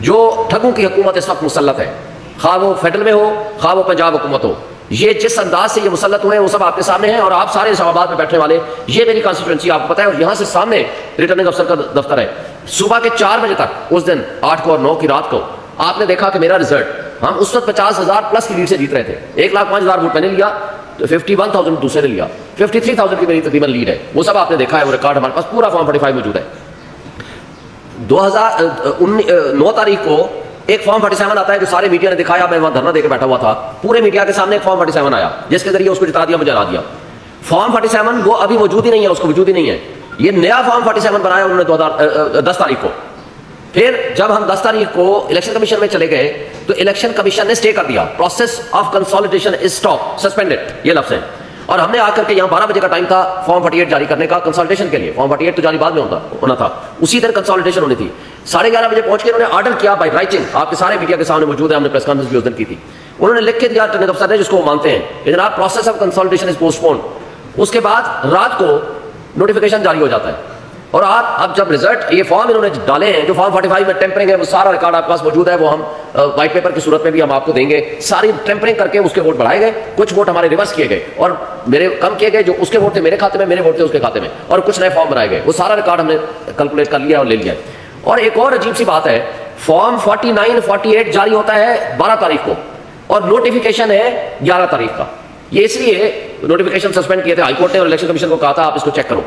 جو ٹھگوں کی حکومت اس وقت مسلط ہے، خواہ وہ فیڈرل میں ہو خواہ وہ پنجاب حکومت ہو، یہ جس انداز سے یہ مسلط ہوئے ہیں وہ سب آپ کے سامنے ہیں، اور آپ سارے اسلام آباد میں بیٹھنے والے، یہ میری کانسٹیٹوئنسی آپ کو پتہ ہے، اور یہاں سے سامنے ریٹرننگ افسر کا دفتر ہے۔ صبح کے 4 بجے تک اس دن 8 کو اور 9 کی رات کو آپ نے دیکھا کہ میرا رزلٹ، ہم اس وقت 50,000 پلس کی لیڈ سے جیت رہے تھے، 1,05,000 ووٹ میں نے لیا، تو 51,000 دوسرے نے لیا، 53,000 کی میری تقریباً لیڈ ہے، وہ سب آپ نے دیکھا ہے، وہ ریکارڈ ہمارے پاس پورا فارم 45 موجود ہے۔ 9 تاریخ کو ایک فارم 47 آتا ہے جو سارے میڈیا نے دکھایا، میں وہاں دھرنا دے کے بیٹھا ہوا تھا، پورے میڈیا کے سامنے ایک فارم 47 آیا جس کے ذریعے اس کو جتا دیا، مجھے ہرا دیا۔ فارم 47 وہ ابھی موجود ہی نہیں ہے، اس کو وجود ہی نہیں ہے، یہ نیا فارم 47 بنایا انہوں نے 10 تاریخ کو۔ پھر جب ہم 10 تاریخ کو الیکشن کمیشن میں چلے گئے تو الیکشن کمیشن نے اسٹے کر دیا، process of consolidation is stop suspended, یہ لفظ ہے، اور ہم نے آ کر کے یہاں 12 بجے کا ٹائم تھا فارم 48 جاری کرنے کا کنسالیڈیشن کے لیے، فارم 48 تو جاری بعد میں ہونا تھا، اسی دن کنسالیڈیشن ہونی تھی۔ 11:30 بجے پہنچ کے انہوں نے آرڈر کیا بائی رائٹنگ، آپ کے سارے میڈیا کے سامنے موجود ہے، ہم نے پریس کانفرنس بھی اس دن کی تھی، انہوں نے لکھ کے دیا ریٹرننگ افسر نے، جس کو وہ مانتے ہیں کہ جناب process of consolidation is postpone. اس کے بعد رات کو نوٹیفیکیشن جاری ہو جاتا ہے، اور آپ اب جب رزلٹ یہ فارم انہوں نے ڈالے ہیں جو فارم 45 میں ٹیمپرنگ ہے، وہ سارا ریکارڈ آپ کے پاس موجود ہے، وہ ہم وائٹ پیپر کی صورت میں بھی ہم آپ کو دیں گے، ساری ٹیمپرنگ کر کے اس کے ووٹ بڑھائے گئے، کچھ ووٹ ہمارے ریورس کیے گئے اور میرے کم کیے گئے، جو اس کے ووٹ تھے میرے کھاتے میں، میرے ووٹ تھے اس کے کھاتے میں، اور کچھ نئے فارم بنائے گئے، وہ سارا ریکارڈ ہم نے کیلکولیٹ کر لیا اور لے لیا ہے۔ اور ایک اور عجیب سی بات ہے، فارم 49 48 جاری ہوتا ہے 12 تاریخ کو اور نوٹیفیکیشن ہے 11 تاریخ کا۔ یہ اس لیے نوٹیفیکیشن سسپینڈ کیے تھے ہائی کورٹ نے، اور الیکشن کمیشن کو کہا تھا آپ اس کو چیک کرو،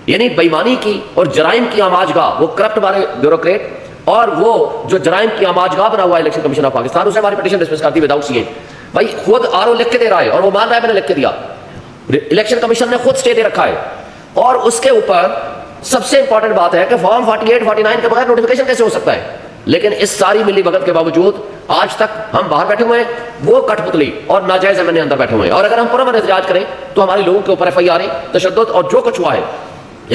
یعنی بےایمانی کی اور جرائم کی آماج گاہ، وہ کرپٹ والے بیوروکریٹ اور وہ جو جرائم کی آماج گاہ بنا ہوا ہے الیکشن کمیشن آف پاکستان، اسے ہماری پٹیشن ڈسمس کرتی وداؤٹ سی اے۔ بھائی خود آر او لکھ کے دے رہا ہے اور وہ مان رہا ہے میں نے لکھ کے دیا، الیکشن کمیشن نے خود اسٹے دے رکھا ہے، اور اس کے اوپر سب سے امپورٹنٹ بات ہے کہ فارم 48 49 کے بغیر نوٹیفیکیشن کیسے ہو سکتا ہے؟ لیکن اس ساری ملی بھگت کے باوجود آج تک ہم باہر بیٹھے ہوئے ہیں، وہ کٹ پتلی اور ناجائز ایم این اے اندر بیٹھے ہوئے ہیں، اور اگر ہم پرامن احتجاج کریں تو ہمارے لوگوں کے اوپر ایف آئی آر تشدد اور جو کچھ ہوا ہے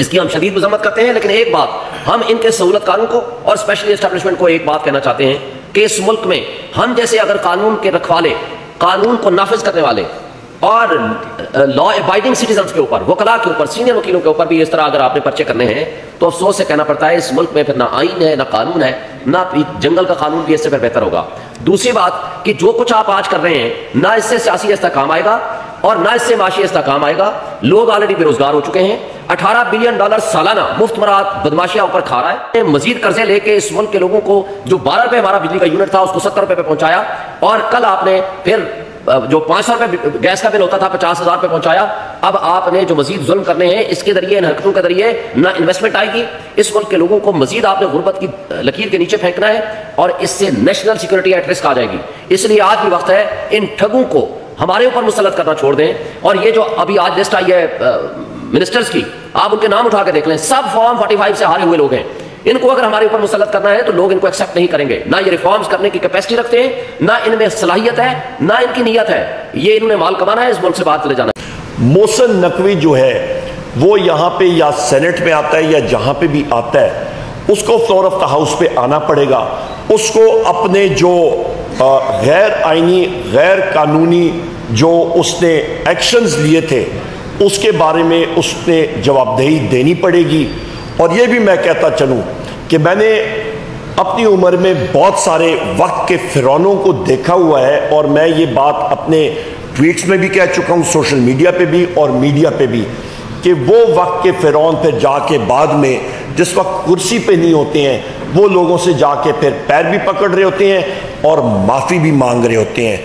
اس کی ہم شدید مذمت کرتے ہیں۔ لیکن ایک بات ہم ان کے سہولت کاروں کو اور اسپیشلی اسٹیبلشمنٹ کو ایک بات کہنا چاہتے ہیں کہ اس ملک میں ہم جیسے اگر قانون کے رکھوالے، قانون کو نافذ کرنے والے اور لا ابائڈنگ سٹیزنز کے اوپر، وکلاء کے اوپر، سینئر وکیلوں کے اوپر بھی اس طرح اگر آپ نے پرچے کرنے ہیں تو افسوس سے کہنا پڑتا ہے اس ملک میں پھر نہ آئین ہے نہ قانون ہے، نہ جنگل کا قانون بھی اس سے پھر بہتر ہوگا۔ دوسری بات کہ جو کچھ آپ آج کر رہے ہیں نہ اس سے سیاسی استحکام آئے گا اور نہ اس سے معاشی استحکام آئے گا، لوگ آلریڈی بے روزگار ہو چکے ہیں، $18 بلین سالانہ مفت مراد بدماشیاں اوپر کھا رہا ہے، مزید قرضے لے کے اس ملک کے لوگوں کو جو 12 روپے ہمارا بجلی کا یونٹ تھا اس کو 70 روپے پہ پہنچایا، اور کل آپ نے پھر جو 500 روپے گیس کا بل ہوتا تھا 50,000 پہ پہنچایا۔ اب آپ نے جو مزید ظلم کرنے ہیں اس کے ذریعے، ان حرکتوں کے ذریعے نہ انویسٹمنٹ آئے گی، اس ملک کے لوگوں کو مزید آپ نے غربت کی لکیر کے نیچے پھینکنا ہے، اور اس سے نیشنل سیکورٹی ایٹ رسک آ جائے گی۔ اس لیے آج بھی وقت ہے ان ٹھگوں کو ہمارے اوپر مسلط کرنا چھوڑ دیں، اور یہ جو ابھی آج لسٹ آئی ہے منسٹرز کی، آپ ان کے نام اٹھا کے دیکھ لیں، سب فارم 45 سے ہارے ہوئے لوگ ہیں، ان کو اگر ہمارے اوپر مسلط کرنا ہے تو لوگ ان کو ایکسیپٹ نہیں کریں گے، نہ یہ ریفارمز کرنے کی کیپیسٹی رکھتے ہیں، نہ ان میں صلاحیت ہے، نہ ان کی نیت ہے، یہ انہوں نے مال کمانا ہے، اس ملک سے باہر چلے جانا ہے۔ محسن نقوی جو ہے وہ یہاں پہ یا سینٹ میں آتا ہے یا جہاں پہ بھی آتا ہے، اس کو فلور آف دا ہاؤس پہ آنا پڑے گا، اس کو اپنے جو غیر آئینی غیر قانونی جو اس نے ایکشنز لیے تھے اس کے بارے میں اس نے جواب دہی دینی پڑے گی۔ اور یہ بھی میں کہتا چلوں کہ میں نے اپنی عمر میں بہت سارے وقت کے فرعونوں کو دیکھا ہوا ہے، اور میں یہ بات اپنے ٹویٹس میں بھی کہہ چکا ہوں، سوشل میڈیا پہ بھی اور میڈیا پہ بھی، کہ وہ وقت کے فرعون پھر جا کے بعد میں جس وقت کرسی پہ نہیں ہوتے ہیں وہ لوگوں سے جا کے پھر پیر بھی پکڑ رہے ہوتے ہیں اور معافی بھی مانگ رہے ہوتے ہیں۔